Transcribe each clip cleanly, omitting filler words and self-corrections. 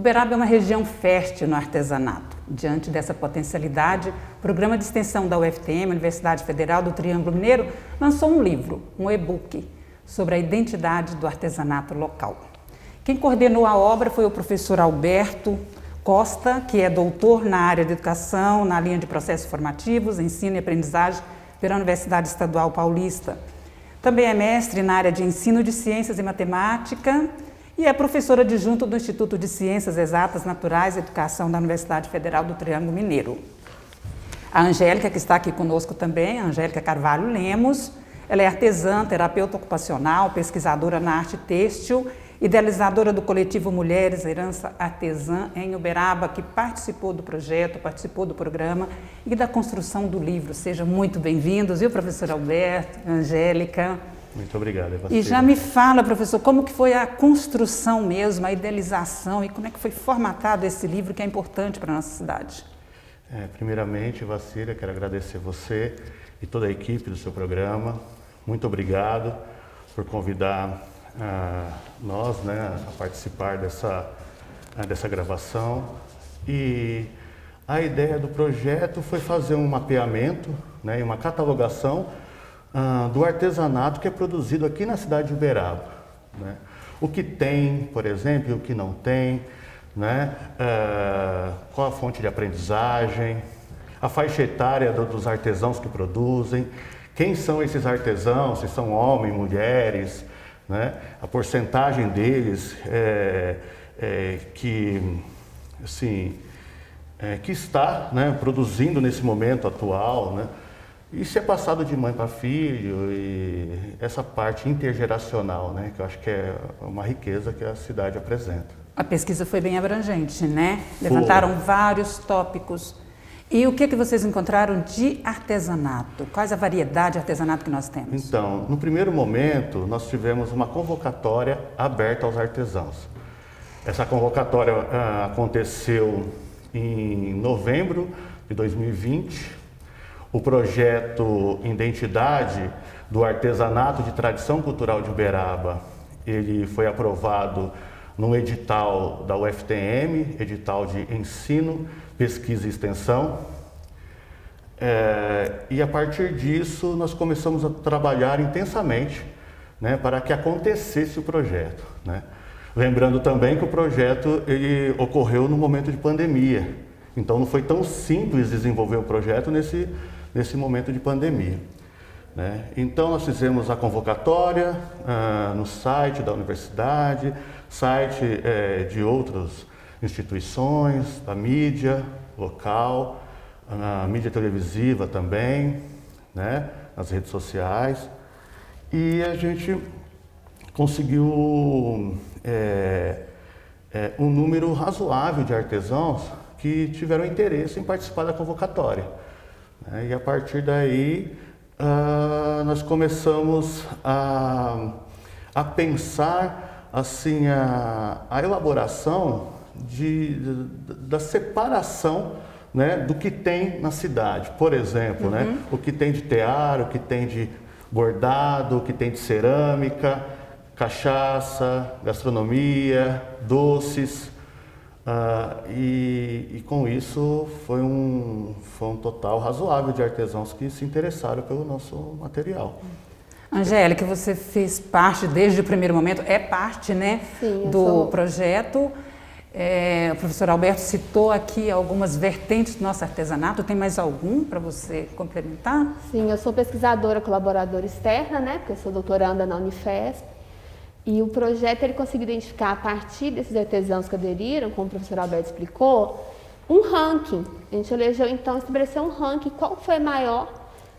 Uberaba é uma região fértil no artesanato. Diante dessa potencialidade, o Programa de Extensão da UFTM, Universidade Federal do Triângulo Mineiro, lançou um livro, um e-book, sobre a identidade do artesanato local. Quem coordenou a obra foi o professor Alberto Costa, que é doutor na área de educação, na linha de processos formativos, ensino e aprendizagem pela Universidade Estadual Paulista. Também é mestre na área de ensino de ciências e matemática e é professora adjunta do Instituto de Ciências Exatas, Naturais e Educação da Universidade Federal do Triângulo Mineiro. A Angélica, que está aqui conosco também, a Angélica Carvalho Lemos, ela é artesã, terapeuta ocupacional, pesquisadora na arte têxtil, idealizadora do coletivo Mulheres Herança Artesã em Uberaba, que participou do projeto, participou do programa e da construção do livro. Sejam muito bem-vindos, viu, professor Alberto, Angélica? Muito obrigado, Eva. E já me fala, professor, como que foi a construção mesmo, a idealização e como é que foi formatado esse livro que é importante para a nossa cidade? Primeiramente, Vacília, quero agradecer você e toda a equipe do seu programa. Muito obrigado por convidar nós, né, a participar dessa gravação. E a ideia do projeto foi fazer um mapeamento, né, e uma catalogação do artesanato que é produzido aqui na cidade de Uberaba, né? O que tem, por exemplo, e o que não tem, né? Qual a fonte de aprendizagem, a faixa etária dos artesãos que produzem, quem são esses artesãos, se são homens, mulheres, né? A porcentagem deles que está, né, produzindo nesse momento atual, né? Isso é passado de mãe para filho e essa parte intergeracional, né, que eu acho que é uma riqueza que a cidade apresenta. A pesquisa foi bem abrangente, né? Levantaram vários tópicos. E o que vocês encontraram de artesanato? Quais a variedade de artesanato que nós temos? Então, no primeiro momento, nós tivemos uma convocatória aberta aos artesãos. Essa convocatória aconteceu em novembro de 2020. O projeto Identidade do Artesanato de Tradição Cultural de Uberaba, ele foi aprovado no edital da UFTM, edital de Ensino, Pesquisa e Extensão. E a partir disso nós começamos a trabalhar intensamente, né, para que acontecesse o projeto, né? Lembrando também que o projeto ele ocorreu no momento de pandemia, então não foi tão simples desenvolver o projeto nesse momento de pandemia, né? Então nós fizemos a convocatória no site da universidade, site de outras instituições, da mídia local, a mídia televisiva também, né, nas redes sociais, e a gente conseguiu um número razoável de artesãos que tiveram interesse em participar da convocatória. E a partir daí nós começamos a pensar assim a elaboração da separação, né, do que tem na cidade. Por exemplo, né, o que tem de tear, o que tem de bordado, o que tem de cerâmica, cachaça, gastronomia, doces. E com isso foi um total razoável de artesãos que se interessaram pelo nosso material. Angélica, você fez parte desde o primeiro momento, é parte, né, do projeto. O professor Alberto citou aqui algumas vertentes do nosso artesanato. Tem mais algum para você complementar? Sim, eu sou pesquisadora, colaboradora externa, né, porque eu sou doutoranda na Unifesp. E o projeto ele conseguiu identificar, a partir desses artesãos que aderiram, como o professor Alberto explicou, um ranking. A gente elegeu, então, estabelecer um ranking, qual foi a maior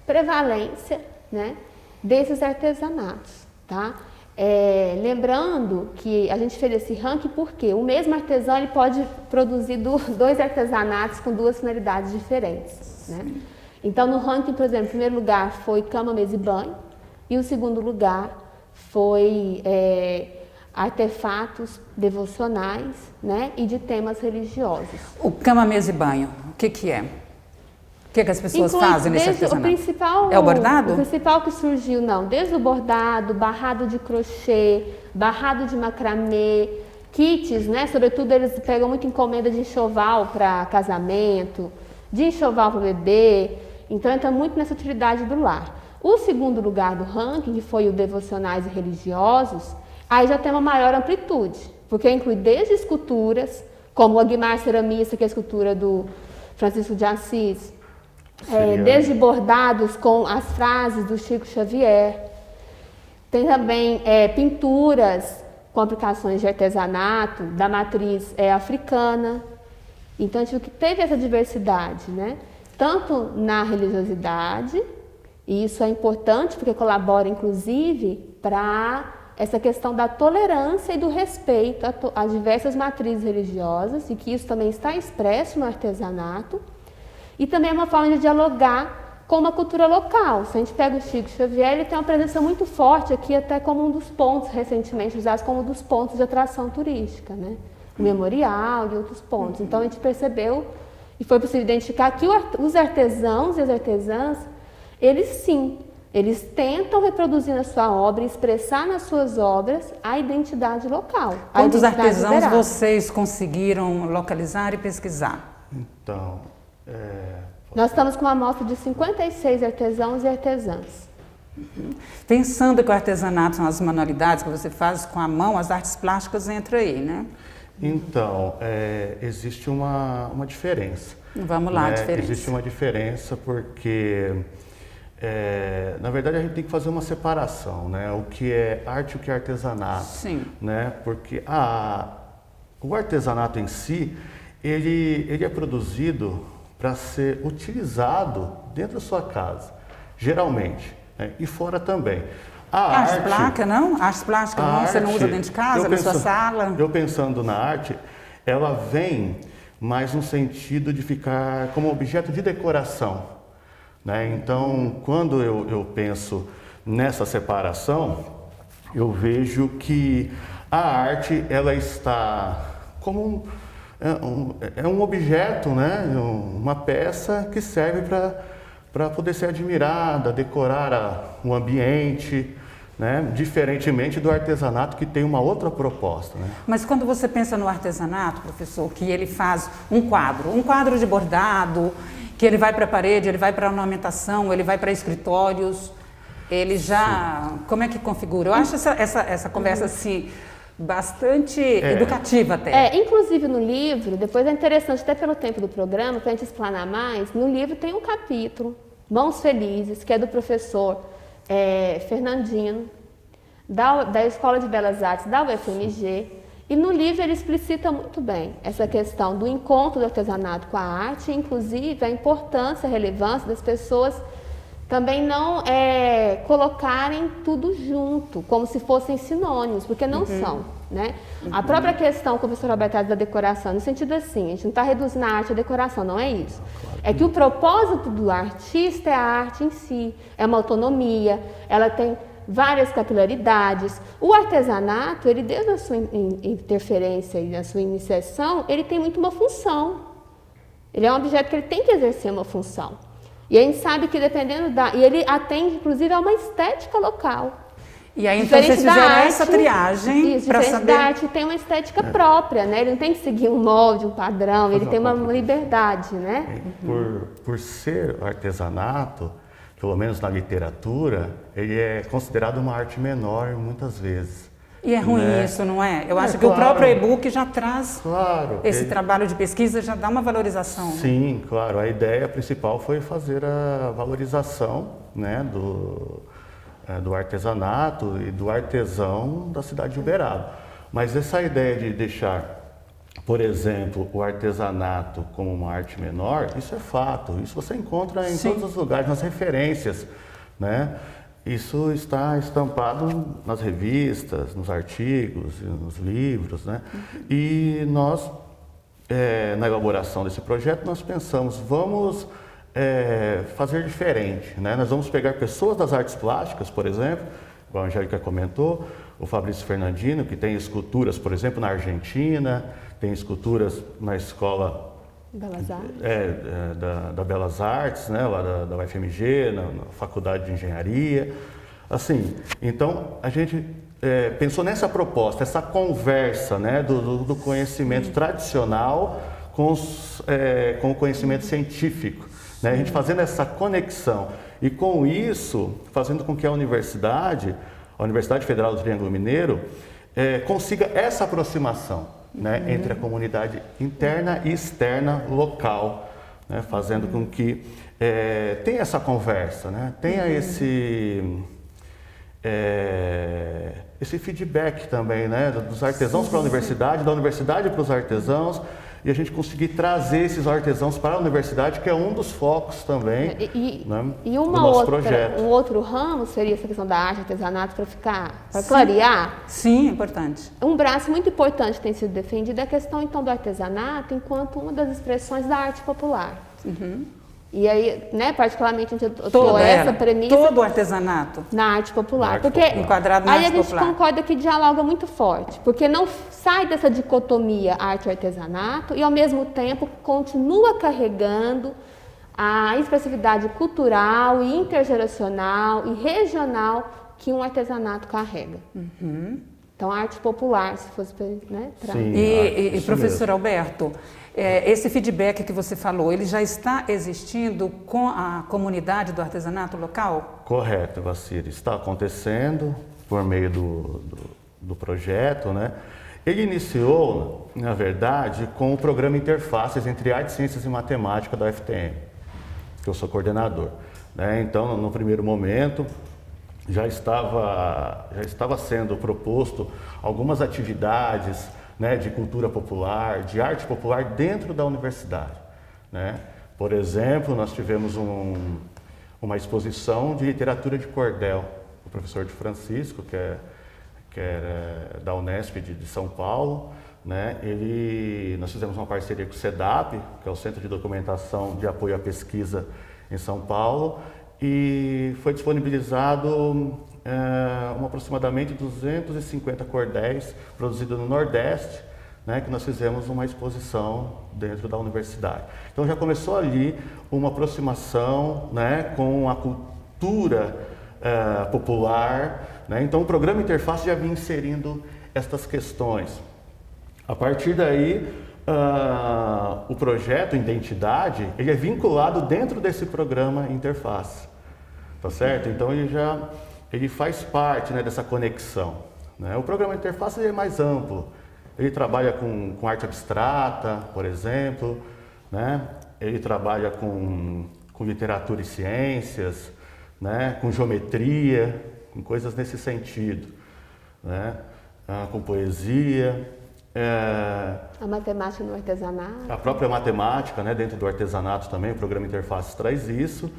prevalência, né, desses artesanatos, tá? Lembrando que a gente fez esse ranking porque o mesmo artesão ele pode produzir dois artesanatos com duas finalidades diferentes, né? Então, no ranking, por exemplo, o primeiro lugar foi cama, mesa e banho, e o segundo lugar foi artefatos devocionais, né, e de temas religiosos. O cama, mesa e banho, o que é? O que as pessoas fazem nesse artesanato? É o bordado? O principal que surgiu, desde o bordado, barrado de crochê, barrado de macramê, kits, né? Sobretudo eles pegam muito encomenda de enxoval para casamento, de enxoval para bebê, então entra muito nessa utilidade do lar. O segundo lugar do ranking, que foi o devocionais e religiosos, aí já tem uma maior amplitude, porque inclui desde esculturas, como o Aguimar Ceramista, que é a escultura do Francisco de Assis, desde bordados com as frases do Chico Xavier, tem também pinturas com aplicações de artesanato, da matriz africana. Então, a gente teve essa diversidade, né? Tanto na religiosidade, e isso é importante porque colabora, inclusive, para essa questão da tolerância e do respeito a diversas matrizes religiosas, e que isso também está expresso no artesanato, e também é uma forma de dialogar com uma cultura local. Se a gente pega o Chico Xavier, ele tem uma presença muito forte aqui, até como um dos pontos, recentemente usados como um dos pontos de atração turística, né? O memorial e outros pontos. Então, a gente percebeu e foi possível identificar que os artesãos e as artesãs, eles sim, eles tentam reproduzir na sua obra, expressar nas suas obras a identidade local. Quantos artesãos vocês conseguiram localizar e pesquisar? Então, nós estamos com uma amostra de 56 artesãos e artesãs. Pensando que o artesanato são as manualidades que você faz com a mão, as artes plásticas entram aí, né? Então, existe uma diferença. Vamos lá, né? diferença. Existe uma diferença porque, na verdade, a gente tem que fazer uma separação, né? O que é arte e o que é artesanato. Sim. Né? Porque o artesanato em si, ele é produzido para ser utilizado dentro da sua casa, geralmente, né? E fora também. Arte plástica, não? Arte plástica não? Você não usa dentro de casa, na sua sala? Eu pensando na arte, ela vem mais no sentido de ficar como objeto de decoração, né? Então, quando eu penso nessa separação, eu vejo que a arte, ela está como um objeto, né? Uma peça que serve para poder ser admirada, decorar o ambiente, né? Diferentemente do artesanato, que tem uma outra proposta, né? Mas quando você pensa no artesanato, professor, que ele faz um quadro de bordado, que ele vai para a parede, ele vai para a ornamentação, ele vai para escritórios, ele já... Sim. Como é que configura? Eu acho essa conversa assim bastante educativa até. Inclusive no livro, depois é interessante, até pelo tempo do programa, para a gente explanar mais, no livro tem um capítulo, Mãos Felizes, que é do professor Fernandino, da Escola de Belas Artes da UFMG, e no livro ele explicita muito bem essa questão do encontro do artesanato com a arte, inclusive a importância, a relevância das pessoas também não colocarem tudo junto, como se fossem sinônimos, porque não são, né? A própria questão, como o professor Roberto da decoração, no sentido assim, a gente não está reduzindo a arte à decoração, não é isso. É que o propósito do artista é a arte em si, é uma autonomia, ela tem várias capilaridades. O artesanato, ele desde a sua interferência e a sua iniciação, ele tem muito uma função. Ele é um objeto que ele tem que exercer uma função. E a gente sabe que dependendo e ele atende, inclusive, a uma estética local. E aí, então, vocês fizeram essa triagem para saber... da arte tem uma estética própria, né? Ele não tem que seguir um molde, um padrão, ele tem uma liberdade, né? Por ser artesanato, pelo menos na literatura, ele é considerado uma arte menor muitas vezes. E é ruim isso, não é? Eu acho que o próprio e-book já traz esse trabalho de pesquisa, já dá uma valorização. Sim, né? Claro. A ideia principal foi fazer a valorização, né, do artesanato e do artesão da cidade de Uberaba. Mas essa ideia de deixar, por exemplo, o artesanato como uma arte menor, isso é fato. Isso você encontra em todos os lugares, nas referências, né? Isso está estampado nas revistas, nos artigos, nos livros, né? E nós, na elaboração desse projeto, nós pensamos, vamos fazer diferente, né? Nós vamos pegar pessoas das artes plásticas, por exemplo, como a Angélica comentou, o Fabrício Fernandino, que tem esculturas, por exemplo, na Argentina, tem esculturas na escola Belas Artes. Da Belas Artes, né, lá da UFMG, na Faculdade de Engenharia. Assim, então, a gente pensou nessa proposta, essa conversa, né, do conhecimento tradicional com o conhecimento científico, né, a gente fazendo essa conexão e com isso fazendo com que a Universidade Federal do Triângulo Mineiro consiga essa aproximação, né, entre a comunidade interna e externa local, né, fazendo com que tenha essa conversa, né, tenha esse feedback também, né, dos artesãos para a universidade, da universidade para os artesãos, e a gente conseguir trazer esses artesãos para a universidade, que é um dos focos também, né, e do nosso projeto. Um outro ramo seria essa questão da arte, artesanato, para clarear. Sim, é importante. Um braço muito importante que tem sido defendido é a questão então do artesanato enquanto uma das expressões da arte popular. E aí, né, particularmente, eu estou essa premissa... Todo o artesanato. Na arte popular. Enquadrado na arte popular. Aí a gente concorda que dialoga muito forte, porque não sai dessa dicotomia arte e artesanato e, ao mesmo tempo, continua carregando a expressividade cultural e intergeracional e regional que um artesanato carrega. Então, a arte popular, se fosse... Né, Sim, e professor Alberto... esse feedback que você falou, ele já está existindo com a comunidade do artesanato local? Correto, Vacira. Está acontecendo por meio do projeto, né? Ele iniciou, na verdade, com o programa Interfaces entre Artes, Ciências e Matemática da UFTM, que eu sou coordenador, né? Então, no primeiro momento, já estava sendo proposto algumas atividades, né, de cultura popular, de arte popular dentro da universidade, né? Por exemplo, nós tivemos uma exposição de literatura de cordel, o professor de Francisco, que é da Unesp de São Paulo, né? Nós fizemos uma parceria com o CEDAP, que é o Centro de Documentação de Apoio à Pesquisa em São Paulo, e foi disponibilizado aproximadamente 250 cordéis produzidos no Nordeste, né, que nós fizemos uma exposição dentro da universidade. Então já começou ali uma aproximação, né, com a cultura popular, né? Então o programa Interface já vinha inserindo estas questões. A partir daí, o projeto Identidade, ele é vinculado dentro desse programa Interface, tá certo? Então ele faz parte, né, dessa conexão, né? O programa Interface é mais amplo, ele trabalha com arte abstrata, por exemplo, né? Ele trabalha com literatura e ciências, né? Com geometria, com coisas nesse sentido, né? Com poesia. A matemática no artesanato. A própria matemática, né, dentro do artesanato também, o programa Interface traz isso.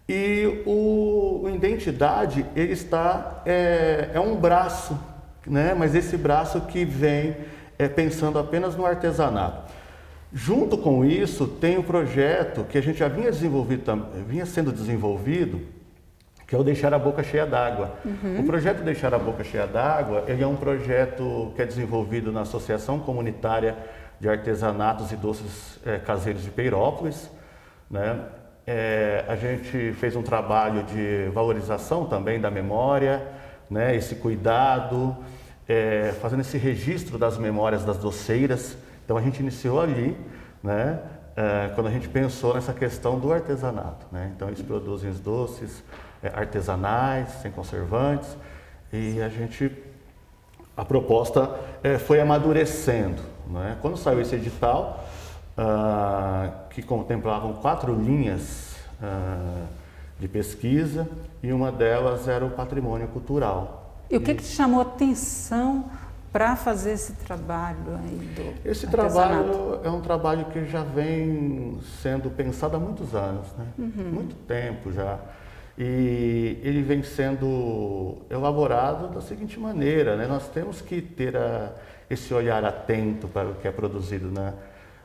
E o Identidade, ele é um braço, né, mas esse braço que vem pensando apenas no artesanato. Junto com isso, tem o projeto que a gente já vinha sendo desenvolvido, que é o Deixar a Boca Cheia d'Água. O projeto Deixar a Boca Cheia d'Água, ele é um projeto que é desenvolvido na Associação Comunitária de Artesanatos e Doces Caseiros de Peirópolis, né? A gente fez um trabalho de valorização também da memória, né? Esse cuidado, fazendo esse registro das memórias das doceiras. Então a gente iniciou ali, né? Quando a gente pensou nessa questão do artesanato, né? Então eles produzem os doces artesanais, sem conservantes, e a proposta foi amadurecendo, né? Quando saiu esse edital, que contemplavam 4 linhas de pesquisa, e uma delas era o patrimônio cultural. E o que te chamou a atenção para fazer esse trabalho aí do Esse artesanato? trabalho é um trabalho que já vem sendo pensado há muitos anos, né? Muito tempo já. E ele vem sendo elaborado da seguinte maneira, né? Nós temos que ter esse olhar atento para o que é produzido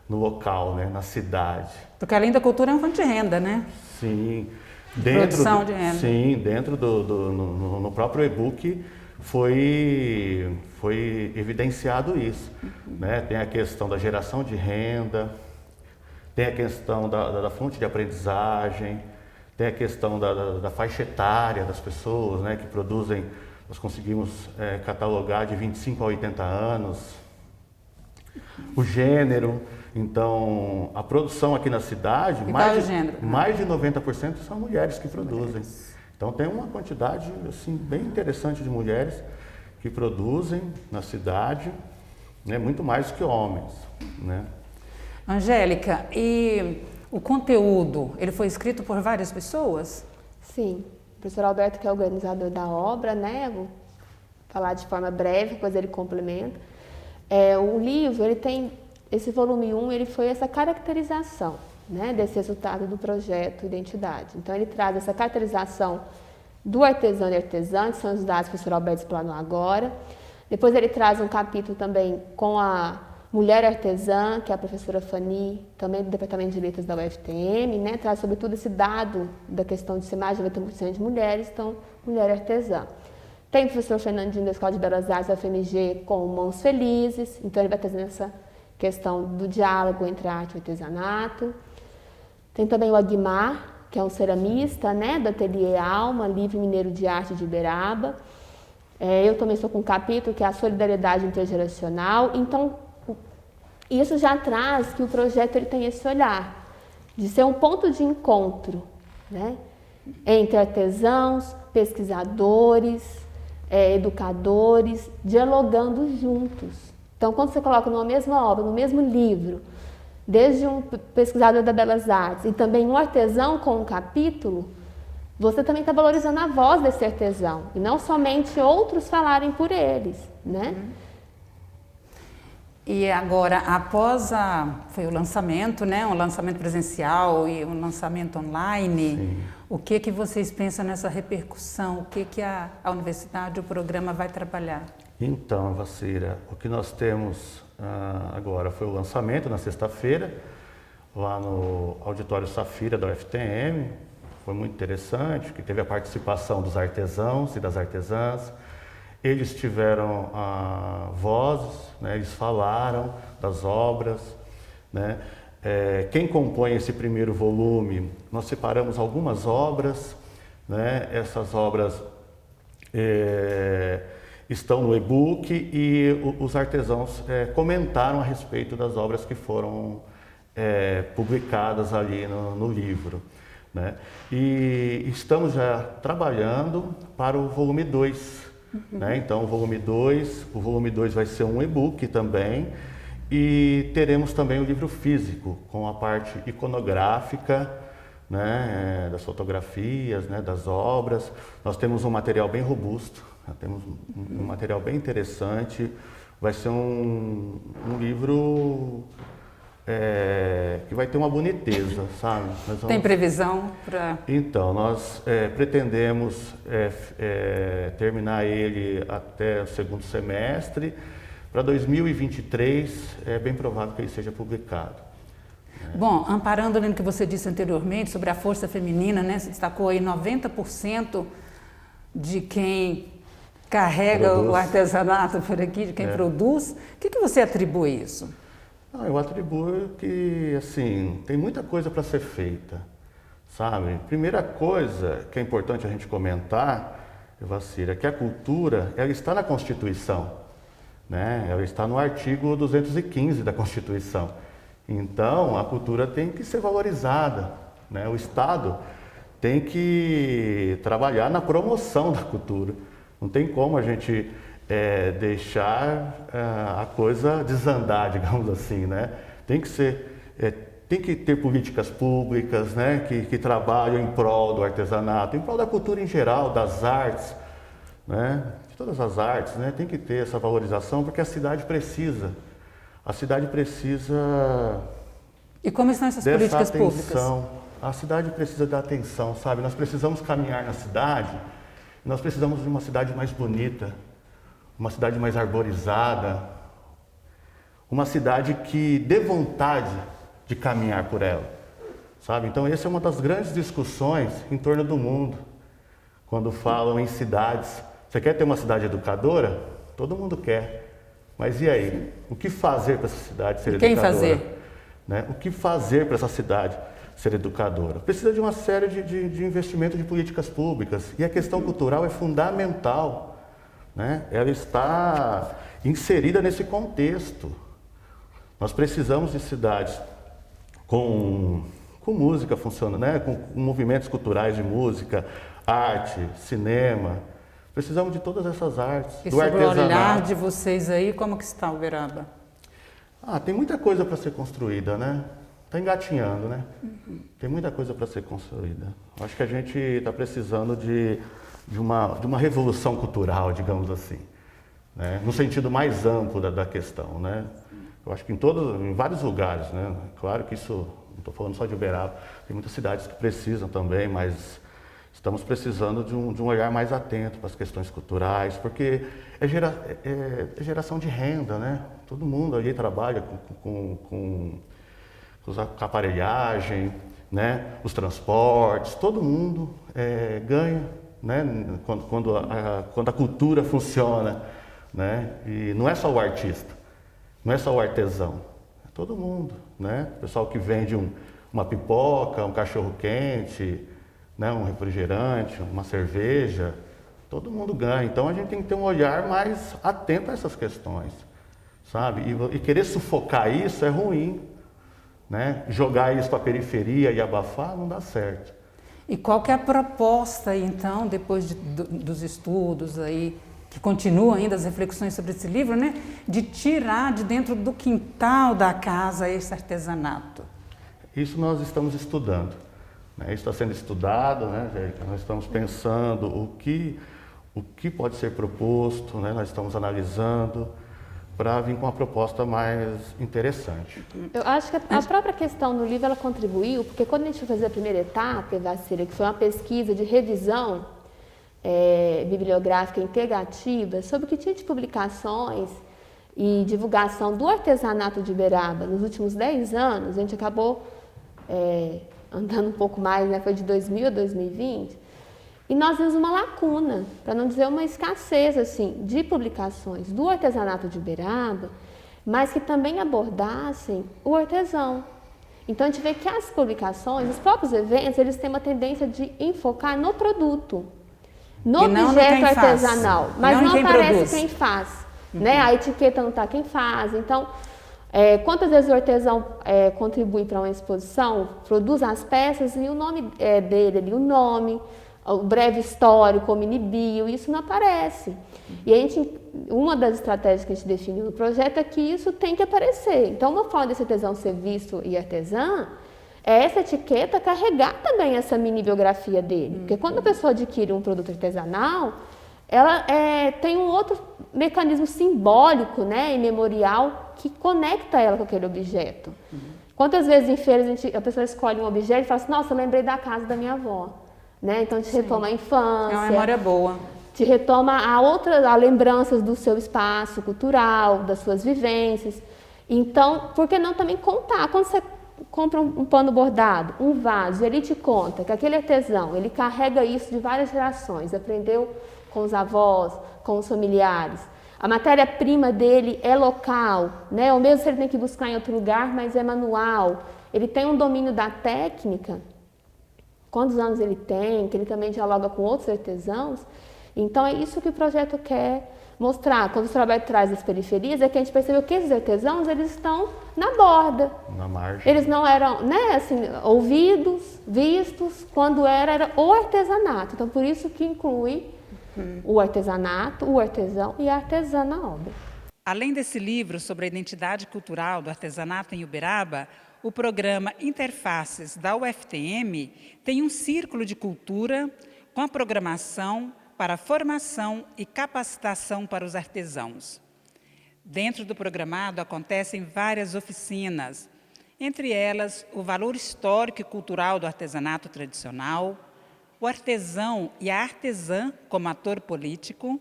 no local, né? Na cidade. Porque além da cultura é uma fonte de renda, né? Sim. Produção de renda. Sim, dentro no próprio e-book foi evidenciado isso, né? Tem a questão da geração de renda, tem a questão da fonte de aprendizagem, tem a questão da faixa etária das pessoas, né, que produzem nós conseguimos catalogar de 25 a 80 anos. O gênero, então, a produção aqui na cidade, mais de 90% são mulheres que produzem. Então tem uma quantidade assim, bem interessante de mulheres que produzem na cidade, né, muito mais que homens, né? Angélica, e o conteúdo, ele foi escrito por várias pessoas? Sim, o professor Alberto, que é o organizador da obra, né, vou falar de forma breve, depois ele complementa. O livro, ele tem, esse volume 1, ele foi essa caracterização, né, desse resultado do projeto Identidade. Então ele traz essa caracterização do artesão e artesã, que são os dados que o professor Alberto explanou agora. Depois ele traz um capítulo também com a mulher artesã, que é a professora Fanny, também do Departamento de Letras da UFTM, né? Traz sobretudo esse dado da questão de ser mais de 90% de mulheres, então, mulher artesã. Tem o professor Fernandinho da Escola de Belas Artes da FMG com Mãos Felizes, então ele vai trazendo essa questão do diálogo entre a arte e o artesanato. Tem também o Aguimar, que é um ceramista, né, do Ateliê Alma, Livre Mineiro de Arte de Uberaba. Eu também estou com um capítulo que é a solidariedade intergeracional. Então, isso já traz que o projeto ele tem esse olhar de ser um ponto de encontro, né, entre artesãos, pesquisadores, educadores, dialogando juntos. Então, quando você coloca numa mesma obra, no mesmo livro, desde um pesquisador da Belas Artes e também um artesão com um capítulo, você também está valorizando a voz desse artesão e não somente outros falarem por eles, né? E agora, foi o lançamento, né? Um lançamento presencial e um lançamento online. Sim. O que vocês pensam nessa repercussão? O que a universidade, o programa vai trabalhar? Então, Vacira, o que nós temos agora foi o lançamento na sexta-feira, lá no Auditório Safira da UFTM. Foi muito interessante, que teve a participação dos artesãos e das artesãs. Eles tiveram vozes, né? Eles falaram das obras, né? Quem compõe esse primeiro volume, nós separamos algumas obras, né? Essas obras estão no e-book e os artesãos comentaram a respeito das obras que foram publicadas ali no livro, né? E estamos já trabalhando para o volume 2. Né? Então, o volume 2 vai ser um e-book também e teremos também o livro físico com a parte iconográfica, né? Das fotografias, né? Das obras. Nós temos um material bem robusto, temos um material bem interessante. Vai ser um livro que vai ter uma boniteza, sabe? Tem previsão para... Então, nós pretendemos terminar ele até o segundo semestre. Para 2023, é bem provável que ele seja publicado. Bom, amparando no que você disse anteriormente sobre a força feminina, né? Você destacou aí 90% de quem carrega o artesanato por aqui, de quem produz. O que você atribui isso? Eu atribuo que, assim, tem muita coisa para ser feita, sabe? Primeira coisa que é importante a gente comentar, Vacira, é que a cultura, ela está na Constituição, né? Ela está no artigo 215 da Constituição. Então, a cultura tem que ser valorizada, né? O Estado tem que trabalhar na promoção da cultura. Não tem como a gente deixar a coisa desandar, digamos assim, né? Tem que ter políticas públicas, né? Que trabalham em prol do artesanato, em prol da cultura em geral, das artes, né? De todas as artes, né? Tem que ter essa valorização porque a cidade precisa. A cidade precisa. E como estão essas políticas públicas? A cidade precisa da atenção, sabe? Nós precisamos caminhar na cidade. Nós precisamos de uma cidade mais bonita, uma cidade mais arborizada, uma cidade que dê vontade de caminhar por ela, sabe? Então, essa é uma das grandes discussões em torno do mundo, quando falam em cidades. Você quer ter uma cidade educadora? Todo mundo quer. Mas e aí? Sim. O que fazer para essa cidade ser educadora? Quem fazer? Né? O que fazer para essa cidade ser educadora? Precisa de uma série de investimento de políticas públicas. E a questão cultural é fundamental. né? Ela está inserida nesse contexto. Nós precisamos de cidades com música funcionando, né? Com movimentos culturais de música, arte, cinema. Precisamos de todas essas artes. E do sobre o artesanato. olhar de vocês aí, como que está Uberaba? Tem muita coisa para ser construída, né? Está engatinhando, né? Tem muita coisa para ser construída. Acho que a gente está precisando de uma revolução cultural, digamos assim, né? No sentido mais amplo da questão, né? Eu acho que em vários lugares, né? Claro que isso, não estou falando só de Uberaba, tem muitas cidades que precisam também, mas estamos precisando de um olhar mais atento para as questões culturais, porque é geração de renda, né? Todo mundo ali trabalha com a aparelhagem, né? Os transportes, todo mundo ganha, né? Quando a cultura funciona, né? E não é só o artista, não é só o artesão, é todo mundo, né? O pessoal que vende uma pipoca, um cachorro-quente, né? Um refrigerante, uma cerveja, todo mundo ganha. Então a gente tem que ter um olhar mais atento a essas questões, sabe? E querer sufocar isso é ruim, né? Jogar isso para a periferia e abafar não dá certo. E qual que é a proposta, então, depois dos estudos aí, que continuam ainda as reflexões sobre esse livro, né? De tirar de dentro do quintal da casa esse artesanato? Isso nós estamos estudando, né? Isso está sendo estudado, né, Angélica? Nós estamos pensando o que pode ser proposto, né? Nós estamos analisando para vir com uma proposta mais interessante. Eu acho que a própria questão do livro ela contribuiu, porque quando a gente foi fazer a primeira etapa, Vacira, que foi uma pesquisa de revisão bibliográfica integrativa sobre o que tinha de publicações e divulgação do artesanato de Uberaba nos últimos 10 anos, a gente acabou andando um pouco mais, né? Foi de 2000 a 2020, e nós vimos uma lacuna, para não dizer uma escassez assim, de publicações do artesanato de Uberaba, mas que também abordassem o artesão. Então a gente vê que as publicações, os próprios eventos, eles têm uma tendência de enfocar no produto, no objeto artesanal, mas não aparece quem faz, né? A etiqueta não está quem faz. Então, quantas vezes o artesão contribui para uma exposição, produz as peças e o nome dele ali, o nome, o breve histórico, o mini bio, isso não aparece. E uma das estratégias que a gente definiu no projeto é que isso tem que aparecer. Então, uma forma desse artesão ser visto e artesã é essa etiqueta carregar também essa mini biografia dele. Porque quando a pessoa adquire um produto artesanal, ela tem um outro mecanismo simbólico, né, e memorial que conecta ela com aquele objeto. Quantas vezes em feiras a pessoa escolhe um objeto e fala assim, nossa, eu lembrei da casa da minha avó. Né? Então te retoma a infância. É uma memória boa. Te retoma a lembranças do seu espaço cultural, das suas vivências. Então, por que não também contar? Quando você compra um pano bordado, um vaso, ele te conta que aquele artesão, ele carrega isso de várias gerações, aprendeu com os avós, com os familiares. A matéria-prima dele é local, né? Ou mesmo se ele tem que buscar em outro lugar, mas é manual. Ele tem um domínio da técnica, quantos anos ele tem, que ele também dialoga com outros artesãos. Então é isso que o projeto quer mostrar. Quando o trabalho traz as periferias, é que a gente percebeu que esses artesãos, eles estão na borda. Na margem. Eles não eram, né, assim, ouvidos, vistos, quando era o artesanato. Então por isso que inclui o artesanato, o artesão e a artesã na obra. Além desse livro sobre a identidade cultural do artesanato em Uberaba, o programa Interfaces da UFTM tem um círculo de cultura com a programação para formação e capacitação para os artesãos. Dentro do programado acontecem várias oficinas, entre elas o valor histórico e cultural do artesanato tradicional, o artesão e a artesã como ator político,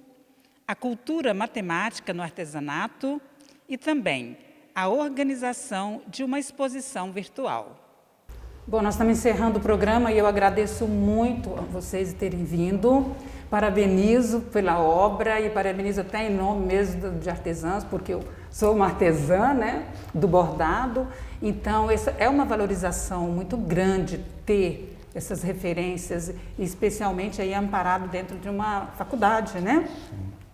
a cultura matemática no artesanato e também a organização de uma exposição virtual. Bom, nós estamos encerrando o programa e eu agradeço muito a vocês terem vindo. Parabenizo pela obra e parabenizo até em nome mesmo de artesãs, porque eu sou uma artesã, né, do bordado. Então, essa é uma valorização muito grande ter essas referências, especialmente aí amparado dentro de uma faculdade, né?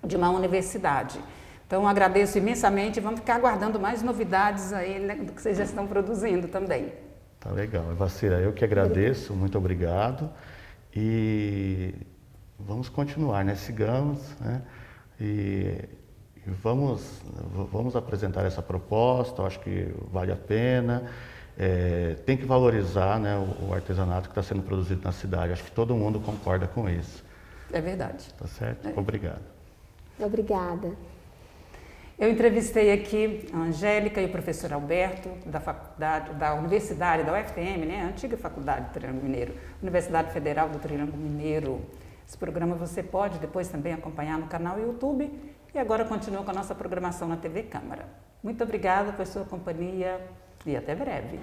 De uma universidade. Então, agradeço imensamente e vamos ficar aguardando mais novidades aí, né, do que vocês já estão produzindo também. Tá legal. Vacira, eu que agradeço, muito obrigado. E vamos continuar, né? Sigamos, né? E vamos apresentar essa proposta, eu acho que vale a pena. Tem que valorizar, né, o artesanato que está sendo produzido na cidade. Acho que todo mundo concorda com isso. É verdade. Tá certo? Obrigado. Obrigada. Eu entrevistei aqui a Angélica e o professor Alberto, da faculdade, da Universidade, da UFTM, né? A antiga Faculdade do Triângulo Mineiro, Universidade Federal do Triângulo Mineiro. Esse programa você pode depois também acompanhar no canal YouTube e agora continua com a nossa programação na TV Câmara. Muito obrigada por sua companhia e até breve.